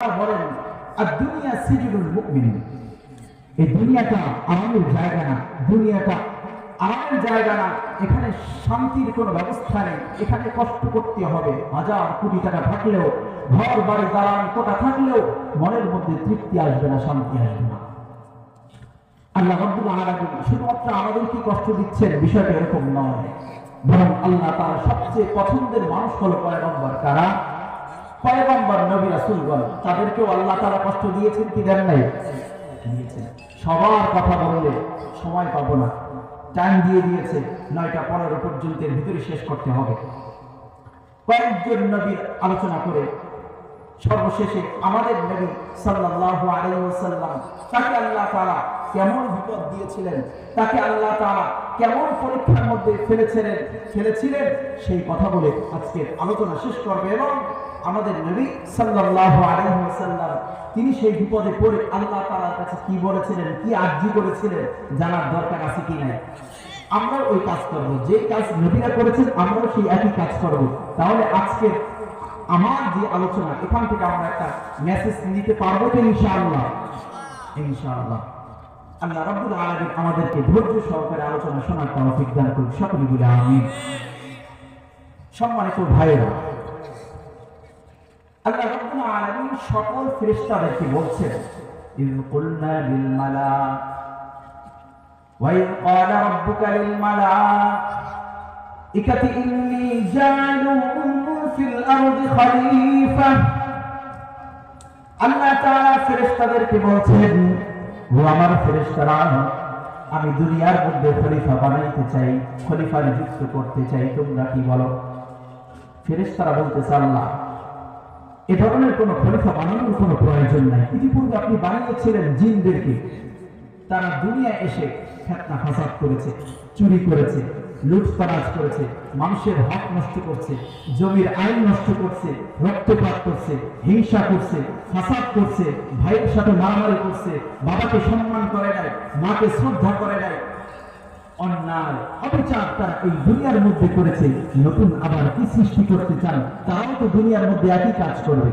তাআলা বলেন, আদ-দুনিয়া সিজনুল মুমিন, এই দুনিয়াটা আরামের জায়গা না, দুনিয়াটা আরামের জায়গা না, এখানে শান্তির কোনো ব্যবস্থা নেই, এখানে কষ্ট করতে হবে। হাজার কোটি টাকা থাকলেও, ঘর বাড়ি দালান কোটা থাকলেও মনের মধ্যে তৃপ্তি আসবে না, শান্তি আসবে না। আল্লাহ রাব্বুল আলামিন শুধুমাত্র আমাদেরকে কষ্ট দিচ্ছেন, বিষয়টা এরকম নয়, বরং আল্লাহ তাআলা সবচেয়ে পছন্দের মানুষ হলো পয়গম্বর। কারা? পয়গম্বর, নবী, রাসূলগণ। তাদেরকেও আল্লাহ তাআলা কষ্ট দিয়েছেন কি দেন নাই? দিয়েছেন। সবার কথা বললে সময় পাবো না, টাইম দিয়ে দিয়েছে 9:15 পর্যন্ত, এর ভিতরে শেষ করতে হবে। কয়েকজন নবীর আলোচনা করে সর্বশেষে আমাদের নবী সাল্লাল্লাহু আলাইহি ওয়াসাল্লাম, তাকে আল্লাহ তাআলা কেমন বিপদ দিয়েছিলেন, তাকে আল্লাহ তাআলা কেমন পরীক্ষার মধ্যে ফেলেছিলেন সেই কথা বলে আজকের আলোচনা শেষ করবে। এবং আমাদের নবী সাল্লাল্লাহু আলাইহি ওয়াসাল্লাম তিনি সেই বিপদে পড়ে আল্লাহ তাআলার কাছে কি বলেছিলেন, কি আরজি করেছিলেন, জানার দরকার আছে কি নাই? আমরা ওই কাজ করব, যে কাজ নবীরা করেছেন আমরাও সেই একই কাজ করব। তাহলে আজকে আমার যে আলোচনা, এখান থেকে আমরা একটা মেসেজ নিতে পারবো তো ইনশাআল্লাহ। ইনশাআল্লাহ আল্লাহ রাব্বুল আলামিন আমাদেরকে ধৈর্য সহকারে আলোচনা শোনার তৌফিক দান করুন, সকলে বলে আমিন। সম্মানিত ভাইরা, আল্লাহ রাব্বুল আলামিন সকল ফেরেশতাদেরকে বলছেন, ইয কুলনা লিল মালাক ওয়া ইয ক্বালা রাব্বুকা লিল মালাইকাতি ইন্নী জাইলুন ফিল আরদি খলিফা। আল্লাহ তাআলা ফেরেশতাদেরকে বলছেন, ও আমার ফেরেশতারা, আমি দুনিয়ার মধ্যে খলিফা বানাইতে চাই, খলিফা নিযুক্ত করতে চাই, তোমরা কি বলো? ফেরেশতারা বলতেছে, আল্লাহ এ ধরনের কোন খলিফা বানানোর কোনো প্রয়োজন নাই। ইতিপূর্বে আপনি বানিয়েছিলেন জিনদেরকে, তারা দুনিয়া এসে ফিতনা ফাসাদ করেছে, চুরি করেছে, লুটতরাজ করেছে, মানুষের হক নষ্ট করছে, জমির আইন নষ্ট করছে, রক্তপাত করছে, হিংসা করছে, ফাসাদ করছে, ভাইয়ের সাথে মারামারি করছে, বাবাকে সম্মান করে নাই, মাকে শ্রদ্ধা করে নাই, অন্যায় অবিচার তারা এই দুনিয়ার মধ্যে করেছে। নতুন আবার কি সৃষ্টি করতে চান? তারাও তো দুনিয়ার মধ্যে একই কাজ করবে।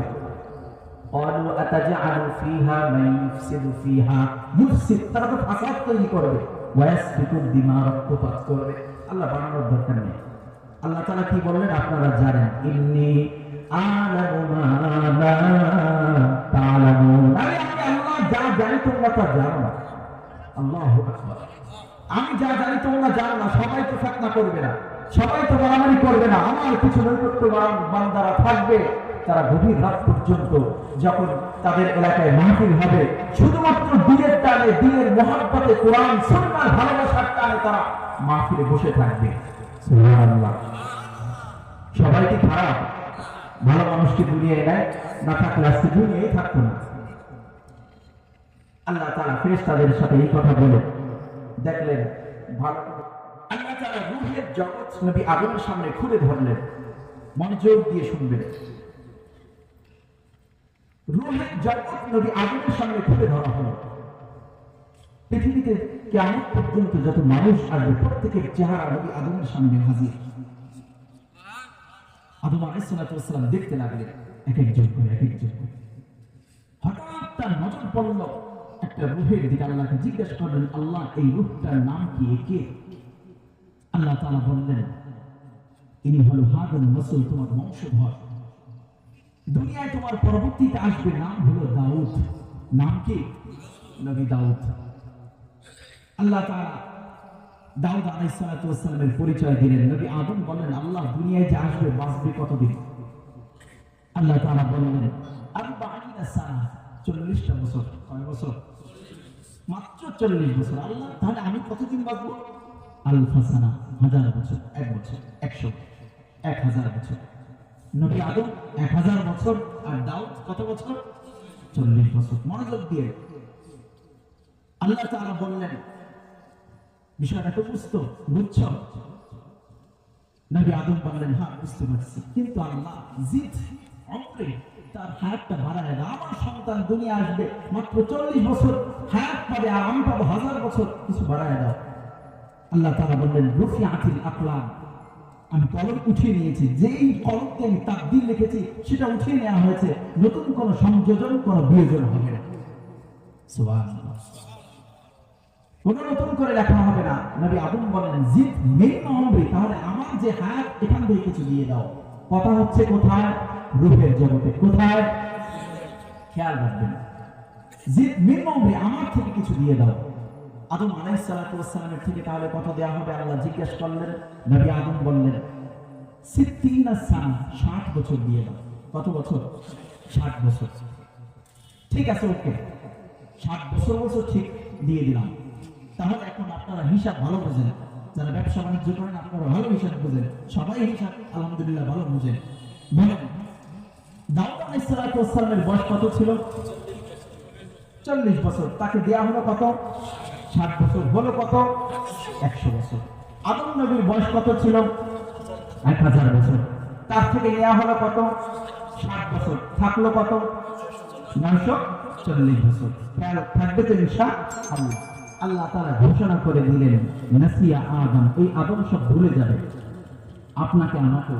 قالوا أتجعل فيها من يفسد فيها يفسد, তারা তো ফাসাদ তৈরি করবে, ويسفك الدماء, রক্তপাত করবে। আল্লাহ বানানোর দরকার নেই। আল্লাহ তাআলা কি বললেন আপনারা জানেন, ইন্নী আ'লামু মা লা তা'লামুন, আমি আল্লাহ যা জানি তোমরা তা জানো না। আল্লাহু আকবার। আমি যা জানি তোমরা জানো না। সবাই তো ফিতনা করবে না, সবাই তো মারামারি করবে না। আমার কিছু নৈকট্যবান বান্দারা থাকবে, তারা গভীর রাত পর্যন্ত যখন তাদের এলাকায় মাহফিল হবে, শুধুমাত্র দ্বীনের টানে, দ্বীনের মহব্বতে, কোরআন সুন্নাহর ভালোবাসার টানে তারা মাহফিলে বসে থাকবে। সুবহানাল্লাহ। সবাই কি খারাপ? ভালো মানুষকে দুনিয়ায় নেয় না থাকলে আজকে দুনিয়ায় থাকতো না। আল্লাহ তাআলা ফেরেশতাদের সাথে এই কথা বলে দেখলেন, ভালো আল্লাহ তাআলা রূহের জগৎ নবী আদমের সামনে খুলে ধরলেন। মনোযোগ দিয়ে শুনবেন। রূহের জগৎ নবী আদমের সামনে খুলে ধরা হলো। পৃথিবীতে কিয়ামত পর্যন্ত যত মানুষ আসবে প্রত্যেকের চেহারা নবী আদমের সামনে হাজির। আদম আলাইহিস সালাম দেখতে লাগলেন এক একজন করে, এক একজন করে। হঠাৎ তার নজর পড়ল একটা রূহের দিকে। আল্লাহকে জিজ্ঞেস করলেন, আল্লাহ এই রূহটার নাম কি, কে? আল্লাহ তাআলা বললেন, ইনি হলো হারুন রাসূল, তোমার বংশধর। দুনিয়ায় তোমার পরবর্তীতে আসবে, নাম হলো দাউদ। নাম কি? নবী দাউদ। আল্লাহ তাআলা দাউদ আলাইহিস সালামের পরিচয় দিলেন। নবী আদম বললেন, আল্লাহ দুনিয়ায় যে আসবে বাঁচবে কতদিন? আল্লাহ তাআলা বললেন, 40 সানা, 40টা বছর। কয় বছর? মাত্র 40 বছর। আল্লাহ, তাহলে আমি কতদিন বাঁচবো? আলফা সানা, 1000 বছর। 1 বছর 100, 1000 বছর। নবী আদম 1000 বছর, আর দাউদ কত বছর? 40 বছর। মনোযোগ দিয়ে আল্লাহ তাআলা বললেন, বিষয়টা তো বুঝছ? নবী আদম বললেন, হ্যাঁ বুঝতে পারছি, কিন্তু আল্লাহ জিদ অমরে তার হায়াতটা বাড়ায় দাও। আমার সন্তান দুনিয়া আসবে মাত্র 40 বছর হায়াত পাবে, আর আমি পাবো 1000 বছর, কিছু বাড়ায় দাও। আল্লাহ তাআলা বললেন, রুফিআতিল আকলাম, আমি কলম উঠিয়ে নিয়েছি, যেই কলমকে আমি তাকদীর লিখেছি সেটা উঠিয়ে নেওয়া হয়েছে, নতুন কোন সংযোজন কোন বিয়োজন হবে না। সুবহানাল্লাহ। কোন নতুন করে লেখা হবে না। নবী আদম বলেন জিদ মিন আমরি, তাহলে আমার যে হায়াত এখান থেকে কিছু দিয়ে দাও। কথা হচ্ছে কোথায়? রূহের জগতে। কোথায়? খেয়াল রাখবেন, জিদ মিন আমরি, আমার থেকে কিছু দিয়ে দাও। আদম আলাইহিস সালাতু ওয়াস সালামের থেকে তাহলে কত দেওয়া হবে? আল্লাহ জিজ্ঞেস করলেন, নবী আদম বললেন 60 সানা, 60 বছর দিয়ে দাও। কত বছর? 60 বছর। ঠিক আছে, ওকে, 60 বছর ঠিক দিয়ে দিলাম। তাহলে এখন আপনারা হিসাব ভালো বোঝেন, যারা ব্যবসা বাণিজ্য করেন আপনারা ভালো হিসাব বোঝেন, সবাই হিসাব আলহামদুলিল্লাহ ভালো বোঝেন। বলেন, দাউদ আলাইহিস সালাতু ওয়াস সালামের বয়স কত ছিল? 40 বছর। তাকে দেয়া হলো কত? 60 বছর। হলো কত? 100 বছর। আদম নবীর বয়স কত ছিল? 1000 বছর। তার থেকে নেওয়া হলো কত? 60 বছর। থাকলো কত? 940 বছর। থাকবে তো ইনশাআল্লাহ। আল্লাহ তাআলা ঘোষণা করে দিলেন, নাসিয়া আদম, এই আদম সব ভুলে যাবে। আপনাকে আমাকে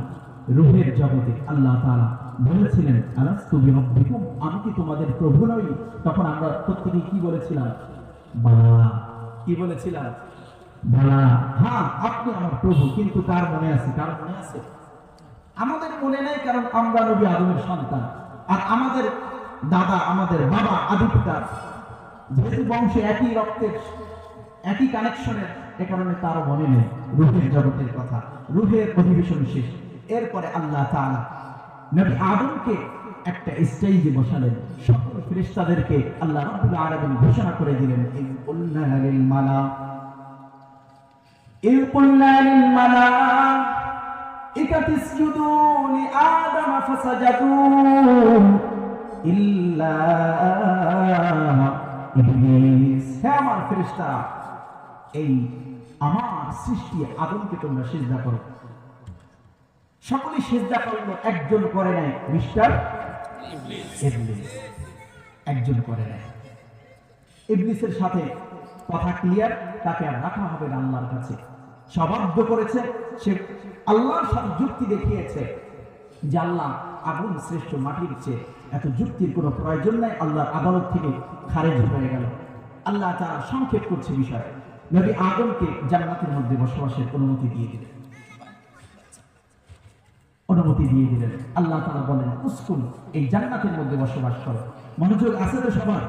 রূহের জগতে আল্লাহ তাআলা বলেছিলেন, আলাস্তু বিরাব্বিকুম, আমি কি তোমাদের প্রভু নই? তখন আমরা প্রত্যেকে কি বলেছিলাম? বালা। কি বলেছিলাম? বালা, হ্যাঁ আপনি আমার প্রভু। কিন্তু কার মনে আছে? কার মনে আছে? আমাদের মনে নাই, কারণ আমরা নবী আদমের সন্তান। আর আমাদের দাদা, আমাদের বাবা, আদি পিতা যেহেতু বংশে একই রক্তের, একই কানেকশনের, এ কারণে তারও মনে নেই রূহের জগতের কথা। রূহের অধিবেশন শেষ। এরপরে আল্লাহ তাআলা নবী আদমকে একটা স্টেজে বসালেন, সকল ফেরেশতাদেরকে আল্লাহ রাব্বুল আলামিন ঘোষণা করে দিলেন, ইয কুলনা লিল মালাইকাতি ইসজুদু লিআদম ফাসাজাদু ইল্লা ইবলিস। হে আমার ফেরেশতারা, এই আমার সৃষ্টি আদমকে তোমরা সিজদা করো। সকলেই সিজদা করলো, একজন করে নাই, মিস্টার ইবলিস। একজন করে নাই। ইবলিসের সাথে কথা ক্লিয়ার, তাকে আর রাখা হবে না আল্লাহর কাছে। সবাধ্য করেছে, সে আল্লাহর সাথে যুক্তি দেখিয়েছে যে আল্লাহ আগুন শ্রেষ্ঠ মাটির চেয়ে, এত যুক্তির কোনো প্রয়োজন নাই। আল্লাহর আদালত থেকে খারেজ হয়ে গেল। আল্লাহ তাআলা সংক্ষেপ করছে বিষয়, নবী আদমকে জান্নাতের মধ্যে বসবাসের অনুমতি দিয়ে দিলেন। আল্লাহ তাআলা বলেন, উসকুন, এই জান্নাতের মধ্যে বসবাস করো। মনোযোগ আছে তো সবার?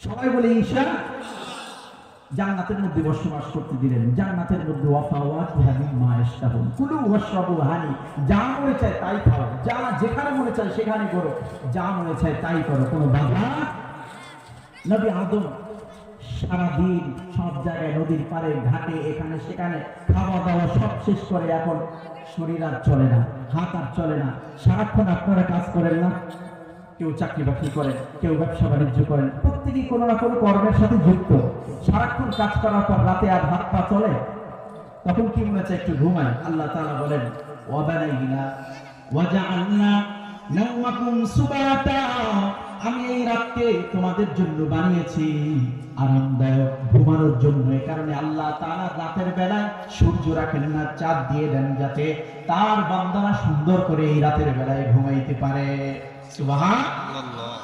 সবাই বলে ঈশা। জান্নাতের মধ্যে বসবাস করতে দিলেন। জান্নাতের মধ্যে ওয়াফাওয়াতিহা মিম্মা ইয়াশতাহুন, কুলু ওয়াশরাবু হানি, যা মনে চায় তাই খাও, যা যেখানে মনে চায় সেখানে করো, যা মনে চায় তাই করো, কোনো বাধা। নবী আদম সারাদিন সব জায়গায়, নদীর পাড়ে, ঘাটে, এখানে সেখানে খাওয়া দাওয়া সব শেষ করে এখন শরীর আর চলে না, হাত আর চলে না। সারাক্ষণ আপনারা কাজ করেন না? কেউ চাকরি বাকরি করেন, কেউ ব্যবসা বাণিজ্য করেন, প্রত্যেকেই কোনো না কোনো কর্মের সাথে যুক্ত। সারাক্ষণ কাজ করার পর রাতে আর হাত পা চলে, তখন কি মনে চায় একটু ঘুমায়। আল্লাহ তাআলা বলেন, ওয়াবানাইনা ওয়াজআলনা নাওমাকুম সুবাতা, আমি এই রাতকে তোমাদের জন্য বানিয়েছি আরামদায়ক, ঘুমানোর জন্য। এই কারণে আল্লাহ তাআলা রাতের বেলায় সূর্য রাখেন না, চাঁদ দিয়ে দেন, যাতে তার বান্দারা সুন্দর করে এই রাতের বেলায় ঘুমাইতে পারে। সুবহানাল্লাহ।